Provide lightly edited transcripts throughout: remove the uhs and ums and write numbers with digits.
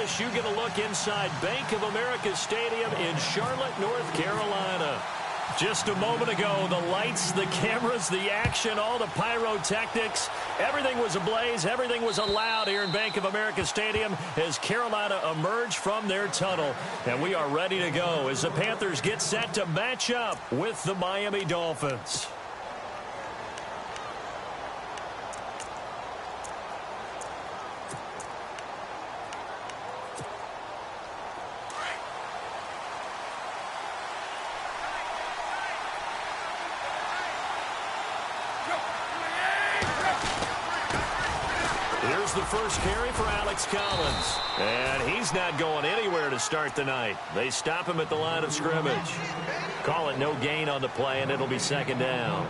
this, you get a look inside Bank of America Stadium in Charlotte, North Carolina. Just a moment ago, the lights, the cameras, the action, all the pyrotechnics, everything was ablaze, everything was allowed here in Bank of America Stadium as Carolina emerged from their tunnel. And we are ready to go as the Panthers get set to match up with the Miami Dolphins. The first carry for Alex Collins. And he's not going anywhere to start the night. They stop him at the line of scrimmage. Call it no gain on the play, and it'll be second down.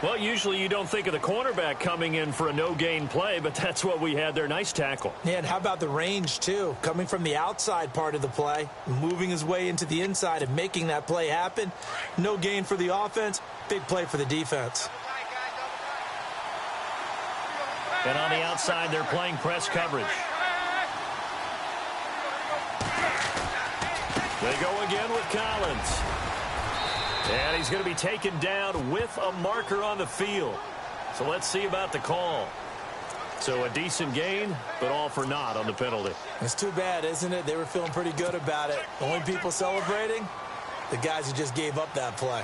Well, usually you don't think of the cornerback coming in for a no-gain play, but that's what we had there. Nice tackle. Yeah, and how about the range, too? Coming from the outside part of the play, moving his way into the inside and making that play happen. No gain for the offense, big play for the defense. And on the outside, they're playing press coverage. They go again with Collins. And he's going to be taken down with a marker on the field. So let's see about the call. So a decent gain, but all for naught on the penalty. It's too bad, isn't it? They were feeling pretty good about it. Only people celebrating, the guys who just gave up that play.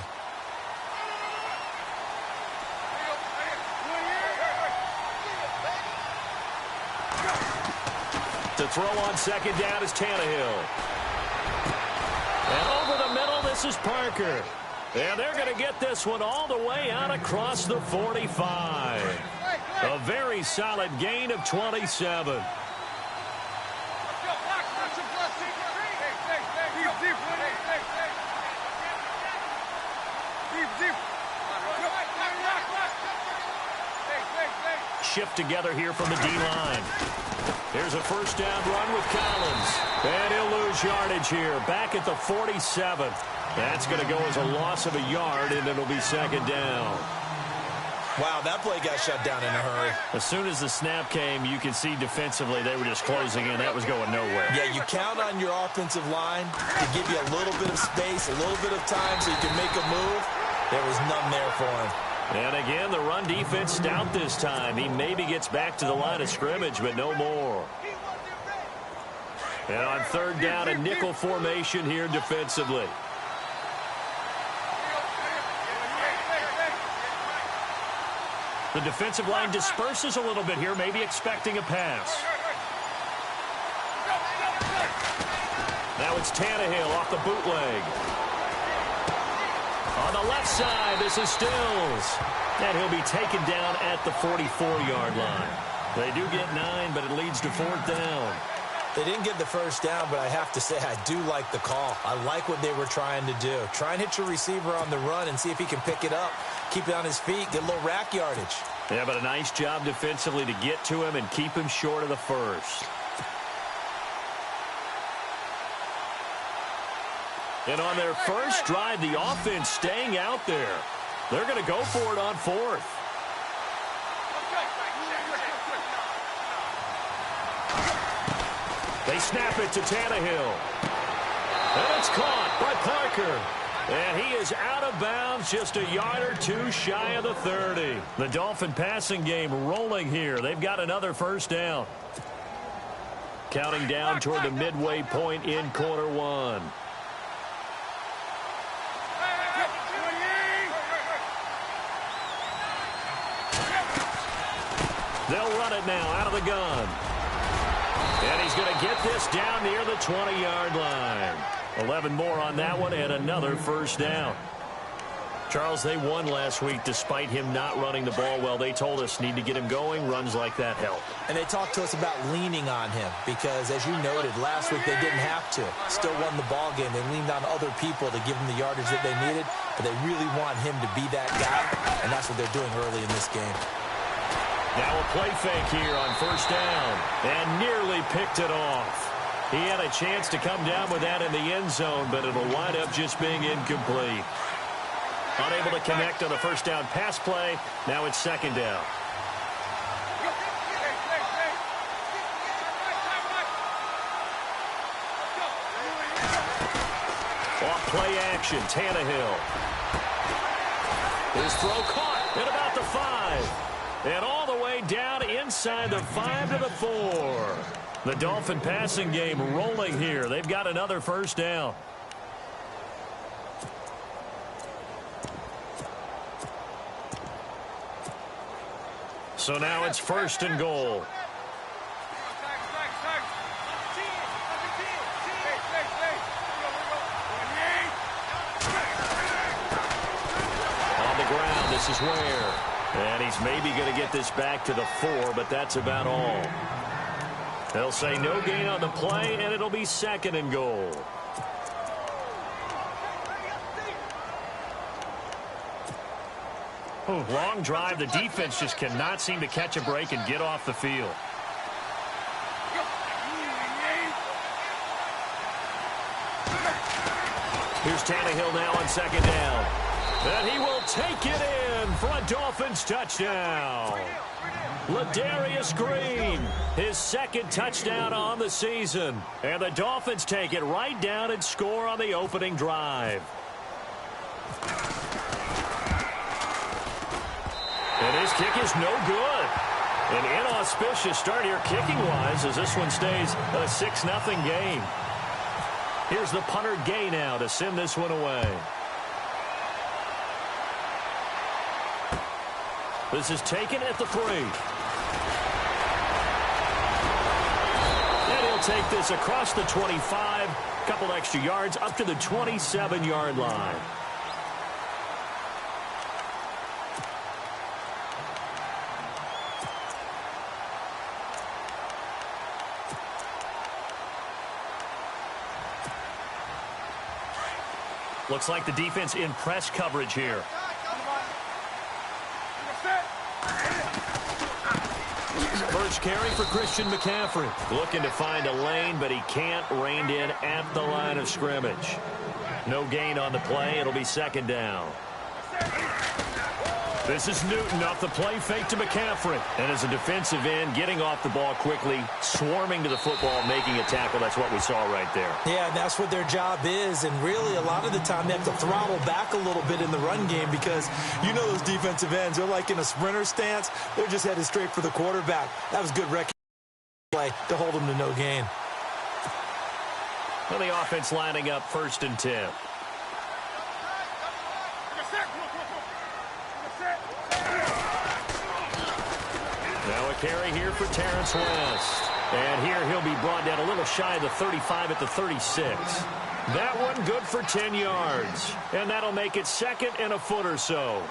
To throw on second down is Tannehill. And over the middle, this is Parker. And they're going to get this one all the way out across the 45. A very solid gain of 27. Shift together here from the D-line. Here's a first down run with Collins. And he'll lose yardage here. Back at the 47. That's going to go as a loss of a yard, and it'll be second down. Wow, that play got shut down in a hurry. As soon as the snap came, you could see defensively they were just closing in. That was going nowhere. Yeah, you count on your offensive line to give you a little bit of space, a little bit of time so you can make a move. There was none there for him. And again, the run defense stout this time. He maybe gets back to the line of scrimmage, but no more. And on third down, a nickel formation here defensively. The defensive line disperses a little bit here, maybe expecting a pass. Now it's Tannehill off the bootleg. On the left side, this is Stills. And he'll be taken down at the 44-yard line. They do get 9, but it leads to fourth down. They didn't get the first down, but I have to say I do like the call. I like what they were trying to do. Try and hit your receiver on the run and see if he can pick it up. Keep it on his feet, get a little rack yardage. Yeah, but a nice job defensively to get to him and keep him short of the first. And on their first drive, the offense staying out there. They're going to go for it on fourth. They snap it to Tannehill. And it's caught by Parker. And he is out of bounds, just a yard or two shy of the 30. The Dolphin passing game rolling here. They've got another first down. Counting down toward the midway point in quarter one. They'll run it now out of the gun. And he's going to get this down near the 20-yard line. 11 more on that one and another first down. Charles, they won last week despite him not running the ball well. They told us need to get him going. Runs like that help. And they talked to us about leaning on him because, as you noted, last week they didn't have to. Still won the ball game. They leaned on other people to give them the yardage that they needed, but they really want him to be that guy, and that's what they're doing early in this game. Now a play fake here on first down, and nearly picked it off. He had a chance to come down with that in the end zone, but it'll wind up just being incomplete. Unable to connect on the first down pass play. Now it's second down. Off play action, Tannehill. His throw caught at about the 5. And all the way down inside the 5 to the 4. The Dolphin passing game rolling here. They've got another first down. So now it's 1st and goal. On the ground, this is Ware. And he's maybe going to get this back to the 4, but that's about all. They'll say no gain on the play, and it'll be 2nd and goal. Long drive. The defense just cannot seem to catch a break and get off the field. Here's Tannehill now on 2nd down. And he will take it in for a Dolphins touchdown. Ladarius Green, his 2nd touchdown on the season. And the Dolphins take it right down and score on the opening drive. And his kick is no good. An inauspicious start here kicking-wise as this one stays a 6-0 game. Here's the punter Gay now to send this one away. This is taken at the 3. And he'll take this across the 25. Couple extra yards up to the 27-yard line. Looks like the defense in press coverage here. First carry for Christian McCaffrey. Looking to find a lane, but he can't. Reined in at the line of scrimmage. No gain on the play. It'll be 2nd down. This is Newton off the play fake to McCaffrey. And as a defensive end, getting off the ball quickly, swarming to the football, making a tackle. That's what we saw right there. Yeah, and that's what their job is. And really, a lot of the time, they have to throttle back a little bit in the run game because you know those defensive ends, they're like in a sprinter stance. They're just headed straight for the quarterback. That was good recognition play to hold them to no gain. Well, the offense lining up 1st and 10. Now a carry here for Terrence West. And here he'll be brought down a little shy of the 35 at the 36. That one good for 10 yards. And that'll make it 2nd and a foot or so.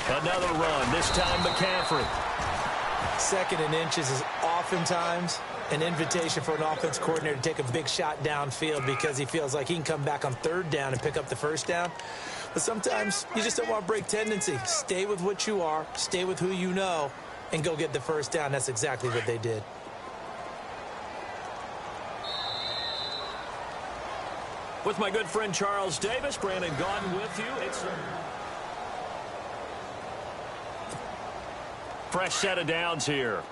Another run, this time McCaffrey. 2nd and inches is oftentimes an invitation for an offense coordinator to take a big shot downfield because he feels like he can come back on 3rd down and pick up the 1st down. But sometimes you just don't want to break tendency. Stay with what you are, stay with who you know, and go get the 1st down. That's exactly what they did. With my good friend Charles Davis, Brandon Gaudin with you. It's a fresh set of downs here.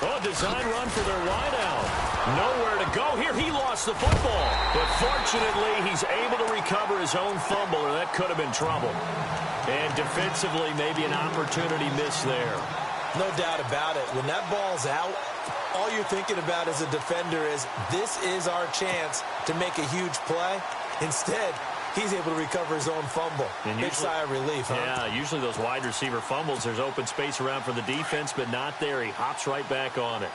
Oh, design run for their wideout. Nowhere to go here. He lost the football. But fortunately, he's able to recover his own fumble, or that could have been trouble. And defensively, maybe an opportunity missed there. No doubt about it. When that ball's out, all you're thinking about as a defender is, this is our chance to make a huge play. Instead, he's able to recover his own fumble. And big sigh of relief, huh? Yeah, usually those wide receiver fumbles, there's open space around for the defense, but not there. He hops right back on it.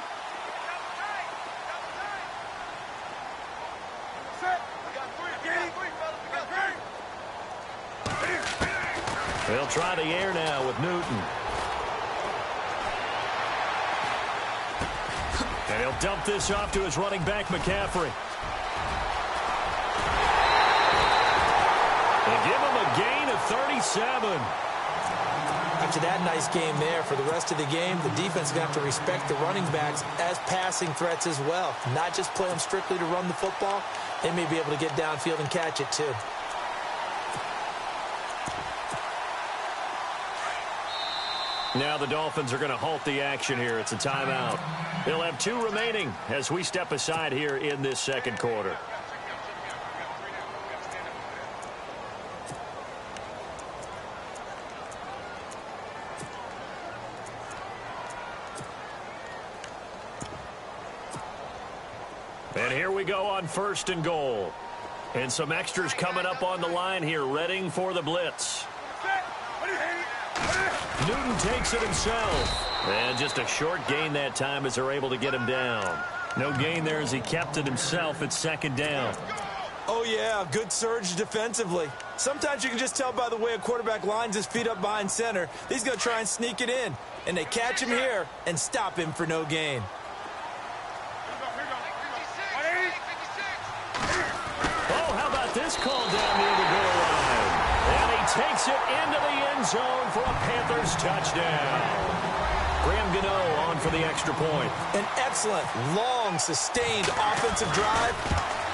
They'll try the air now with Newton. And he'll dump this off to his running back, McCaffrey. They give him a gain of 37. After that nice game there, for the rest of the game, the defense is going to have to respect the running backs as passing threats as well. Not just play them strictly to run the football. They may be able to get downfield and catch it too. Now the Dolphins are going to halt the action here. It's a timeout. They'll have 2 remaining as we step aside here in this second quarter. And here we go on 1st and goal. And some extras coming up on the line here, readying for the blitz. Newton takes it himself. And just a short gain that time as they're able to get him down. No gain there as he kept it himself at 2nd down. Oh, yeah, good surge defensively. Sometimes you can just tell by the way a quarterback lines his feet up behind center. He's going to try and sneak it in. And they catch him here and stop him for no gain. This call down near the goal line. And he takes it into the end zone for a Panthers touchdown. Graham Gano on for the extra point. An excellent, long, sustained offensive drive.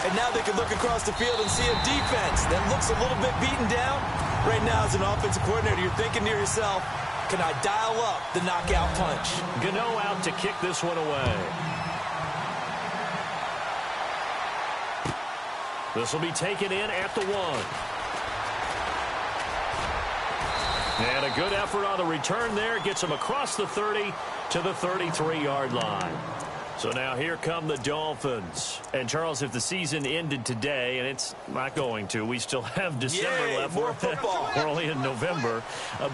And now they can look across the field and see a defense that looks a little bit beaten down. Right now, as an offensive coordinator, you're thinking to yourself, can I dial up the knockout punch? Gano out to kick this one away. This will be taken in at the 1. And a good effort on the return there. Gets him across the 30 to the 33-yard line. So now here come the Dolphins. And, Charles, if the season ended today, and it's not going to, we still have December left. More football. We're only in November.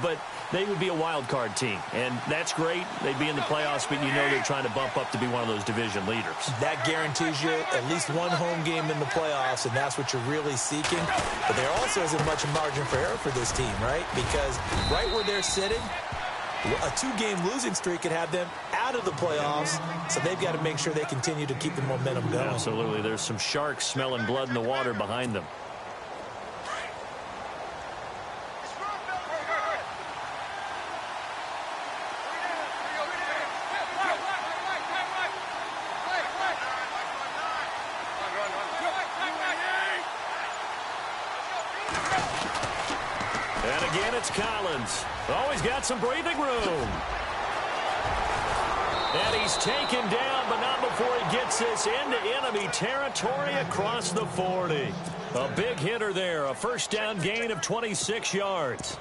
But they would be a wild card team. And that's great. They'd be in the playoffs, but you know they're trying to bump up to be one of those division leaders. That guarantees you at least one home game in the playoffs, and that's what you're really seeking. But there also isn't much margin for error for this team, right? Because right where they're sitting, a 2-game losing streak could have them out of the playoffs, so they've got to make sure they continue to keep the momentum going. Absolutely. There's some sharks smelling blood in the water behind them. And again, it's Collins. Oh, he's got some breathing room. And he's taken down, but not before he gets this into enemy territory across the 40. A big hitter there, a first down gain of 26 yards.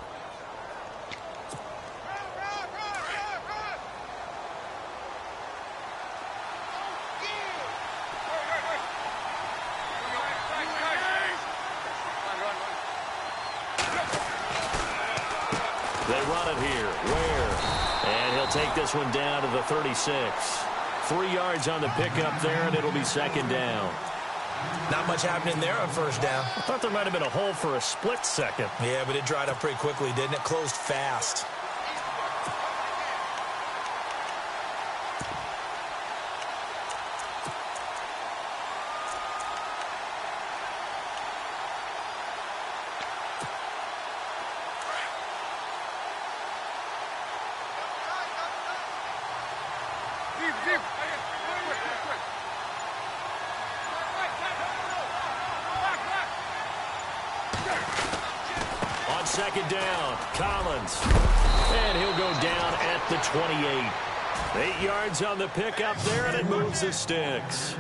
They run it here. Ware. And he'll take this one down to the 36. 3 yards on the pickup there, and it'll be 2nd down. Not much happening there on 1st down. I thought there might have been a hole for a split second. Yeah, but it dried up pretty quickly, didn't it? Closed fast. On 2nd down, Collins. And he'll go down at the 28. 8 yards on the pickup there, and it moves the sticks.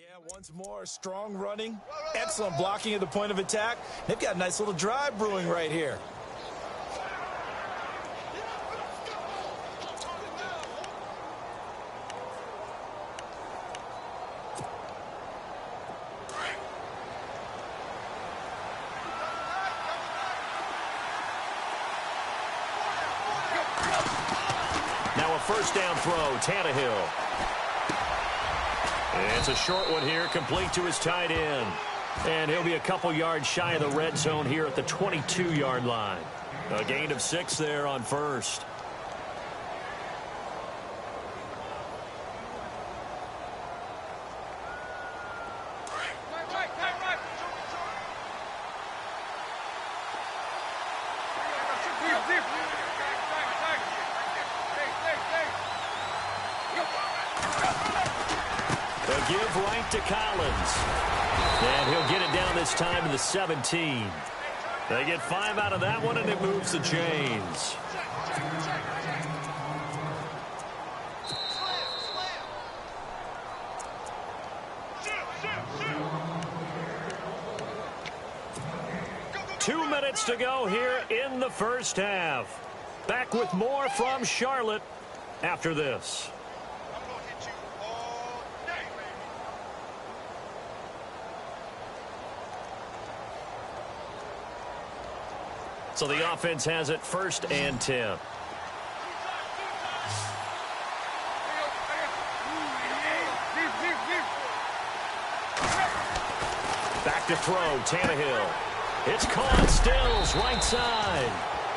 Yeah, once more, strong running, excellent blocking at the point of attack. They've got a nice little drive brewing right here. Now a first down throw, Tannehill. And it's a short one here, complete to his tight end. And he'll be a couple yards shy of the red zone here at the 22-yard line. A gain of 6 there on first. They'll give right to Collins. And he'll get it down this time to the 17. They get 5 out of that one, and it moves the chains. Two minutes to go here in the first half. Back with more from Charlotte after this. So the offense has it 1st and 10. Back to throw, Tannehill. It's caught, Stills, right side.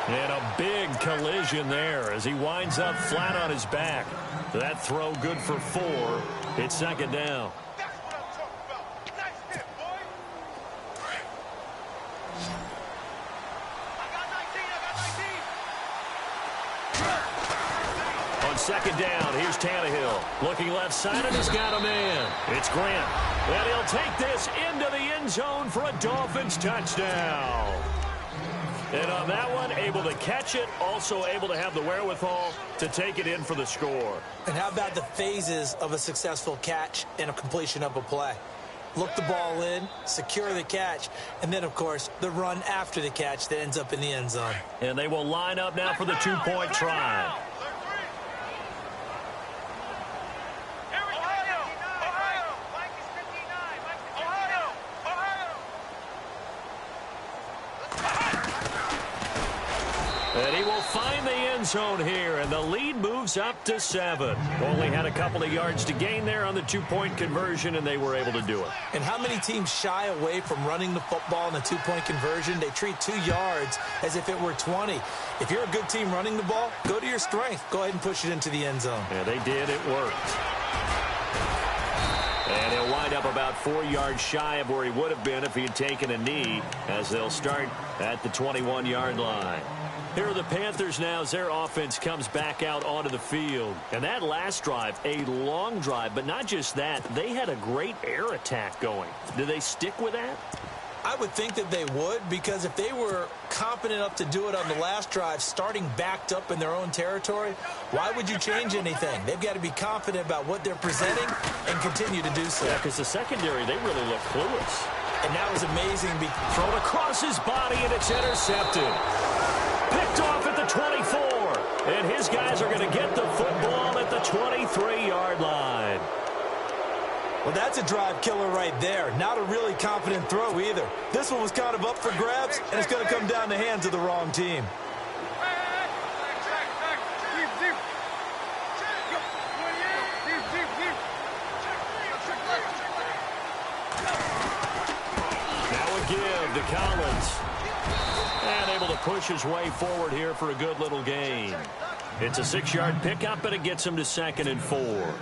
And a big collision there as he winds up flat on his back. That throw good for 4. It's 2nd down. On 2nd down, here's Tannehill. Looking left side, and he's got a man. It's Grant. And he'll take this into the end zone for a Dolphins touchdown. And on that one, able to catch it, also able to have the wherewithal to take it in for the score. And how about the phases of a successful catch and a completion of a play? Look the ball in, secure the catch, and then, of course, the run after the catch that ends up in the end zone. And they will line up now for the 2-point try. And he will find the end zone here, and the lead moves up to 7. Only had a couple of yards to gain there on the 2-point conversion, and they were able to do it. And how many teams shy away from running the football in the 2-point conversion? They treat 2 yards as if it were 20. If you're a good team running the ball, go to your strength. Go ahead and push it into the end zone. Yeah, they did. It worked. And he'll wind up about 4 yards shy of where he would have been if he had taken a knee, as they'll start at the 21-yard line. Here are the Panthers now as their offense comes back out onto the field. And that last drive, a long drive, but not just that. They had a great air attack going. Do they stick with that? I would think that they would, because if they were confident enough to do it on the last drive, starting backed up in their own territory, why would you change anything? They've got to be confident about what they're presenting and continue to do so. Yeah, because the secondary, they really look clueless. And that was amazing. Thrown across his body, and it's intercepted. Picked off at the 24. And his guys are going to get the football at the 23-yard line. Well, that's a drive killer right there. Not a really confident throw either. This one was kind of up for grabs, and it's going to come down the hands of the wrong team. Now a give to Collins. And able to push his way forward here for a good little gain. It's a 6-yard pickup, and it gets him to 2nd and 4.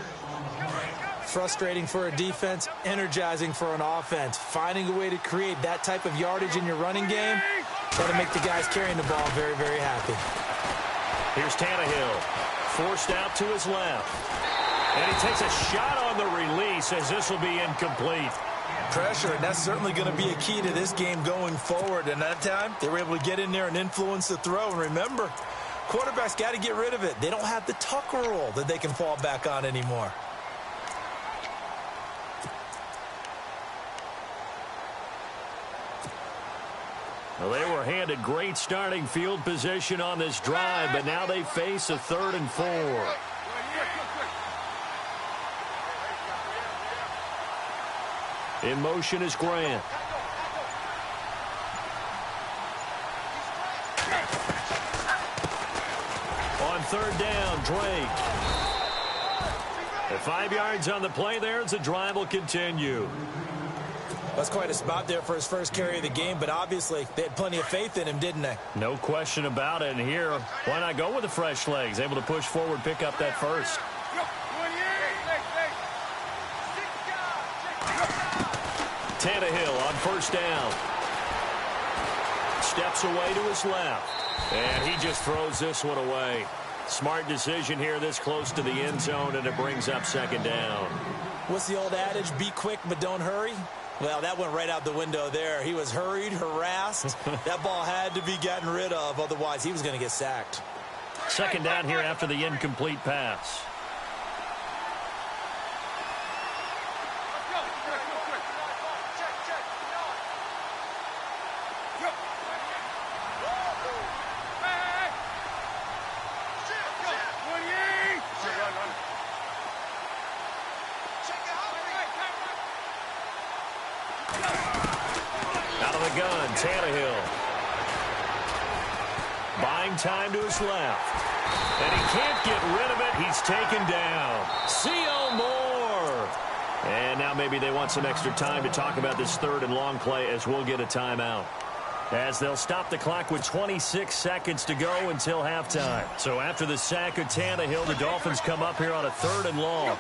Frustrating for a defense, energizing for an offense. Finding a way to create that type of yardage in your running game, got to make the guys carrying the ball very, very happy. Here's Tannehill, forced out to his left. And he takes a shot on the release, as this will be incomplete. Pressure, and that's certainly going to be a key to this game going forward. And that time, they were able to get in there and influence the throw. And remember, quarterbacks got to get rid of it. They don't have the tuck rule that they can fall back on anymore. Well, they were handed great starting field position on this drive, but now they face a 3rd and 4. In motion is Grant. On 3rd down, Drake. At 5 yards on the play there as the drive will continue. That's quite a spot there for his first carry of the game, but obviously they had plenty of faith in him, didn't they? No question about it. And here, why not go with the fresh legs? Able to push forward, pick up that first. Tannehill on 1st down. Steps away to his left. And he just throws this one away. Smart decision here this close to the end zone, and it brings up 2nd down. What's the old adage? Be quick, but don't hurry. Well, that went right out the window there. He was hurried, harassed. That ball had to be gotten rid of. Otherwise, he was going to get sacked. 2nd down here after the incomplete pass. Out of the gun, Tannehill. Buying time to his left. And he can't get rid of it. He's taken down. C.O. Moore. And now maybe they want some extra time to talk about this 3rd and long play as we'll get a timeout. As they'll stop the clock with 26 seconds to go until halftime. So after the sack of Tannehill, the Dolphins come up here on a 3rd and long.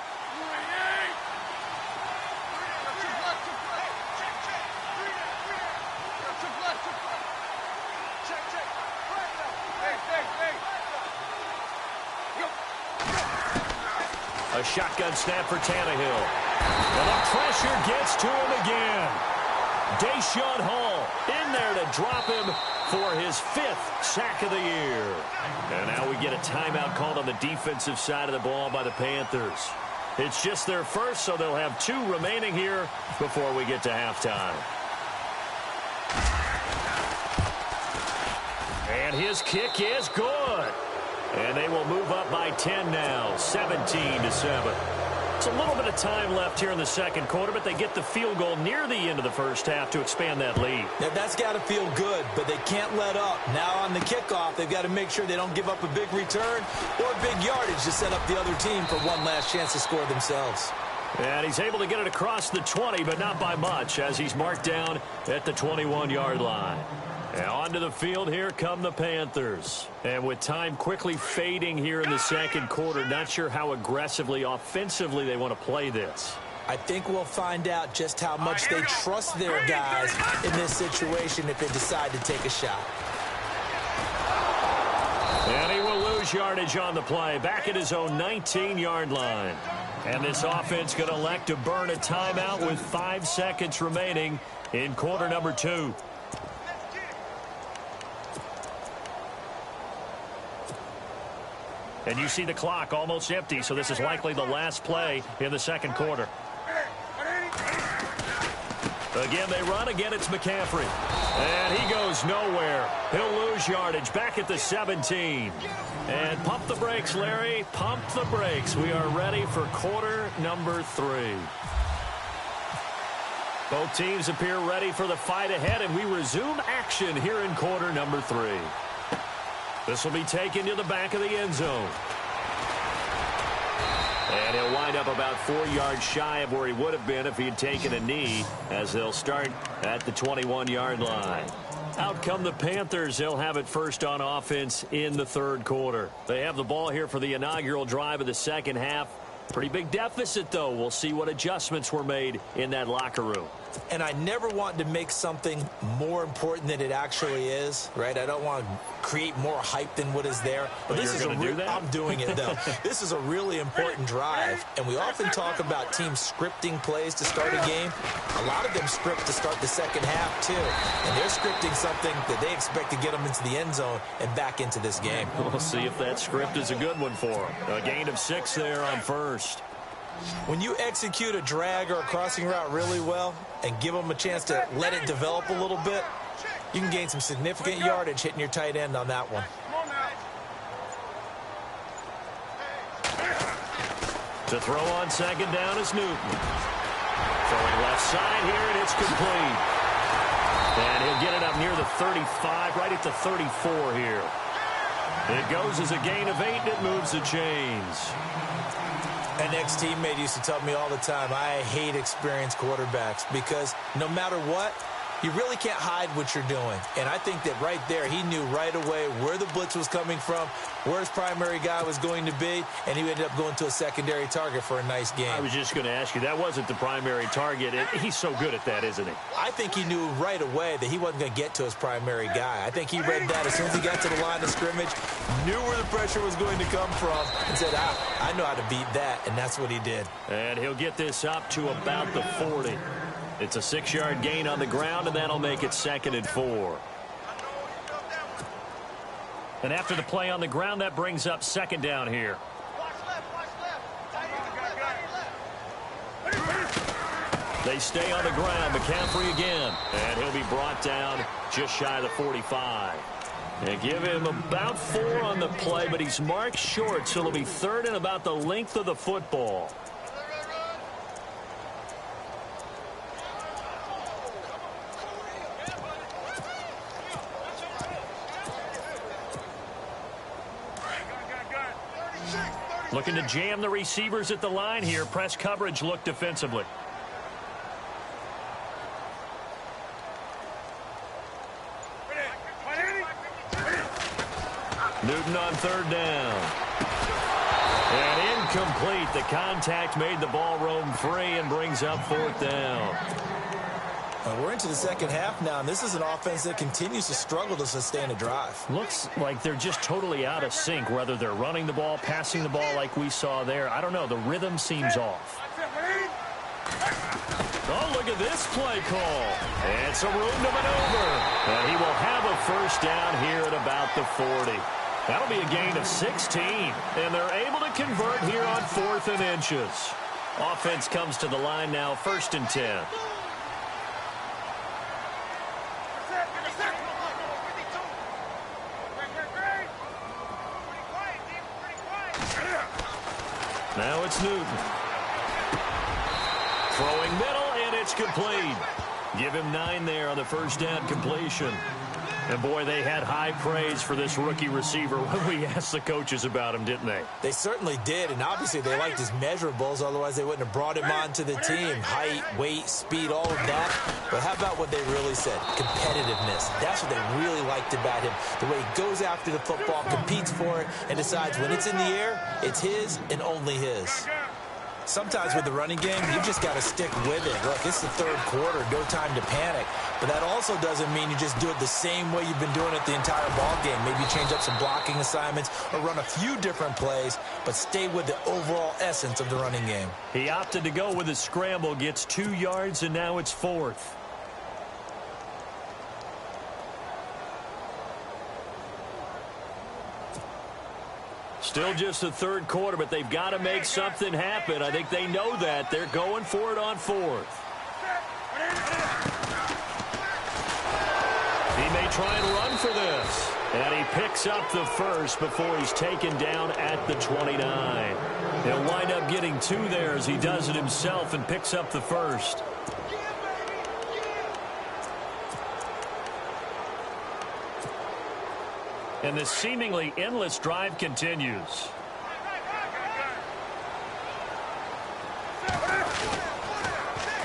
A shotgun snap for Tannehill. And the pressure gets to him again. Deshaun Hall in there to drop him for his 5th sack of the year. And now we get a timeout called on the defensive side of the ball by the Panthers. It's just their first, so they'll have 2 remaining here before we get to halftime. And his kick is good. And they will move up by 10 now, 17-7. It's a little bit of time left here in the 2nd quarter, but they get the field goal near the end of the 1st half to expand that lead. Now, that's got to feel good, but they can't let up. Now on the kickoff, they've got to make sure they don't give up a big return or big yardage to set up the other team for one last chance to score themselves. And he's able to get it across the 20, but not by much, as he's marked down at the 21-yard line. And onto the field, here come the Panthers. And with time quickly fading here in the 2nd quarter, not sure how aggressively, offensively they want to play this. I think we'll find out just how much they trust their guys in this situation if they decide to take a shot. And he will lose yardage on the play, back at his own 19-yard line. And this offense going to elect to burn a timeout with 5 seconds remaining in quarter number 2. And you see the clock almost empty, so this is likely the last play in the 2nd quarter. Again, they run. Again, it's McCaffrey. And he goes nowhere. He'll lose yardage back at the 17. And pump the brakes, Larry. Pump the brakes. We are ready for quarter number 3. Both teams appear ready for the fight ahead, and we resume action here in quarter number 3. This will be taken to the back of the end zone. And he'll wind up about 4 yards shy of where he would have been if he had taken a knee, as they'll start at the 21-yard line. Out come the Panthers. They'll have it first on offense in the 3rd quarter. They have the ball here for the inaugural drive of the 2nd half. Pretty big deficit, though. We'll see what adjustments were made in that locker room. And I never want to make something more important than it actually is, right? I don't want to create more hype than what is there. But this is I'm doing it, though. This is a really important drive, and we often talk about teams scripting plays to start a game. A lot of them script to start the 2nd half, too. And they're scripting something that they expect to get them into the end zone and back into this game. We'll see if that script is a good one for them. A gain of 6 there on 1st. When you execute a drag or a crossing route really well and give them a chance to let it develop a little bit, You can gain some significant yardage hitting your tight end on that one. To throw on second down is Newton. Throwing left side here, and it's complete. And he'll get it up near the 35, right at the 34 here. It goes as a gain of 8, and it moves the chains. An ex-teammate used to tell me all the time, I hate experienced quarterbacks because no matter what, you really can't hide what you're doing. And I think that right there, he knew right away where the blitz was coming from, where his primary guy was going to be, and he ended up going to a secondary target for a nice game. I was just going to ask you, that wasn't the primary target. He's so good at that, isn't he? I think he knew right away that he wasn't going to get to his primary guy. I think he read that as soon as he got to the line of scrimmage, knew where the pressure was going to come from, and said, I know how to beat that, and that's what he did. And he'll get this up to about the 40. It's a 6-yard gain on the ground, and that'll make it 2nd and 4. And after the play on the ground, that brings up 2nd down here. They stay on the ground. McCaffrey again. And he'll be brought down just shy of the 45. And give him about 4 on the play, but he's marked short, so it'll be 3rd and about the length of the football. Looking to jam the receivers at the line here. Press coverage look defensively. Newton on 3rd down. And incomplete. The contact made the ball roam free and brings up 4th down. We're into the second half now, and this is an offense that continues to struggle to sustain a drive. Looks like they're just totally out of sync, whether they're running the ball, passing the ball like we saw there. I don't know. The rhythm seems off. Oh, look at this play call. And some room to maneuver. And he will have a 1st down here at about the 40. That'll be a gain of 16. And they're able to convert here on 4th and inches. Offense comes to the line now, 1st and 10. Now it's Newton. Throwing middle, and it's complete. Give him 9 there on the 1st down completion. And, boy, they had high praise for this rookie receiver when we asked the coaches about him, didn't they? They certainly did, and obviously they liked his measurables. Otherwise, they wouldn't have brought him onto the team. Height, weight, speed, all of that. But how about what they really said? Competitiveness. That's what they really liked about him. The way he goes after the football, competes for it, and decides when it's in the air, it's his and only his. Sometimes with the running game, you've just got to stick with it. Look, it's the 3rd quarter, no time to panic. But that also doesn't mean you just do it the same way you've been doing it the entire ball game. Maybe change up some blocking assignments or run a few different plays, but stay with the overall essence of the running game. He opted to go with a scramble, gets 2 yards, and now it's 4th. Still just the 3rd quarter, but they've got to make something happen. I think they know that. They're going for it on 4th. He may try and run for this. And he picks up the 1st before he's taken down at the 29. He'll wind up getting 2 there as he does it himself and picks up the 1st. And this seemingly endless drive continues.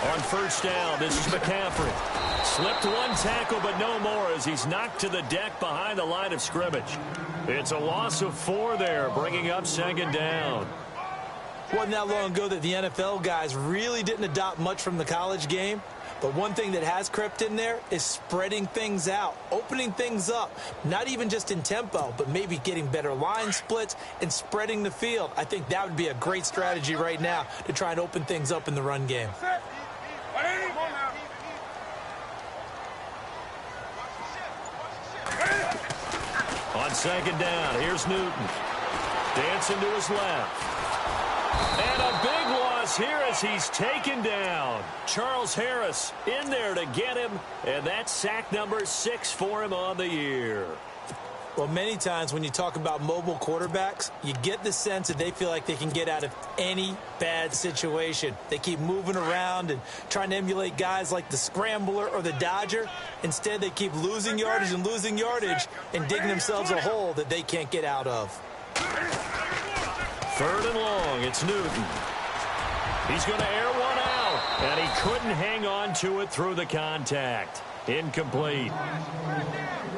On 1st down, this is McCaffrey. Slipped 1 tackle, but no more as he's knocked to the deck behind the line of scrimmage. It's a loss of 4 there, bringing up 2nd down. Wasn't that long ago that the NFL guys really didn't adopt much from the college game. But one thing that has crept in there is spreading things out, opening things up, not even just in tempo, but maybe getting better line splits and spreading the field. I think that would be a great strategy right now to try and open things up in the run game. On 2nd down, here's Newton. Dancing to his left. And a big loss loss here as he's taken down. Charles Harris in there to get him, and that's sack number 6 for him on the year. Well, many times when you talk about mobile quarterbacks, you get the sense that they feel like they can get out of any bad situation. They keep moving around and trying to emulate guys like the Scrambler or the Dodger. Instead, they keep losing yardage and digging themselves a hole that they can't get out of. 3rd and long, it's Newton. He's going to air one out, and he couldn't hang on to it through the contact. Incomplete.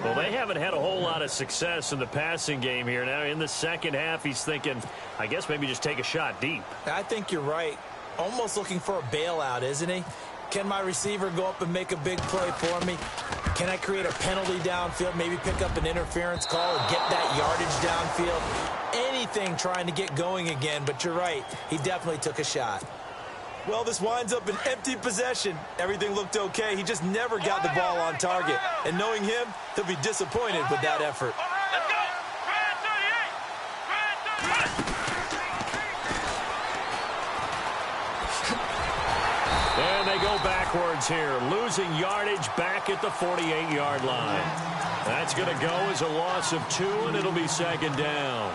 Well, they haven't had a whole lot of success in the passing game here. Now, in the second half, he's thinking, I guess maybe just take a shot deep. I think you're right. Almost looking for a bailout, isn't he? Can my receiver go up and make a big play for me? Can I create a penalty downfield, maybe pick up an interference call and get that yardage downfield? Anything trying to get going again, but you're right. He definitely took a shot. Well, this winds up an empty possession. Everything looked okay. He just never got the ball on target. And knowing him, he'll be disappointed with that effort. And they go backwards here, losing yardage back at the 48-yard line. That's going to go as a loss of 2, and it'll be 2nd down.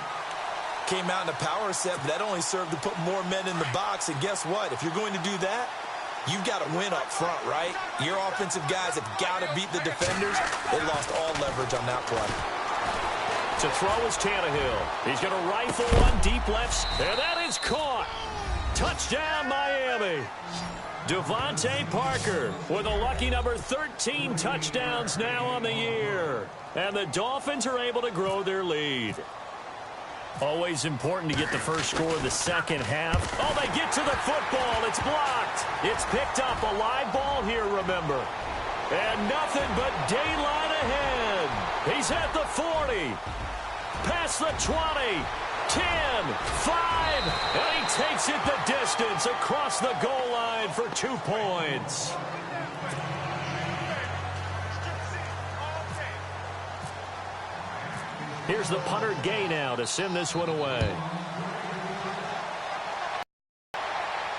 Came out in a power set, but that only served to put more men in the box. And guess what? If you're going to do that, you've got to win up front, right? Your offensive guys have got to beat the defenders. They lost all leverage on that play. To throw is Tannehill. He's going to rifle one deep left, and that is caught. Touchdown, Miami. Devontae Parker with a lucky number 13 touchdowns now on the year. And the Dolphins are able to grow their lead. Always important to get the first score of the second half. Oh, they get to the football. It's blocked. It's picked up. A live ball here, remember. And nothing but daylight ahead. He's at the 40. Past the 20. 10. 5. And he takes it the distance across the goal line for 2 points. Here's the punter Gay now to send this one away.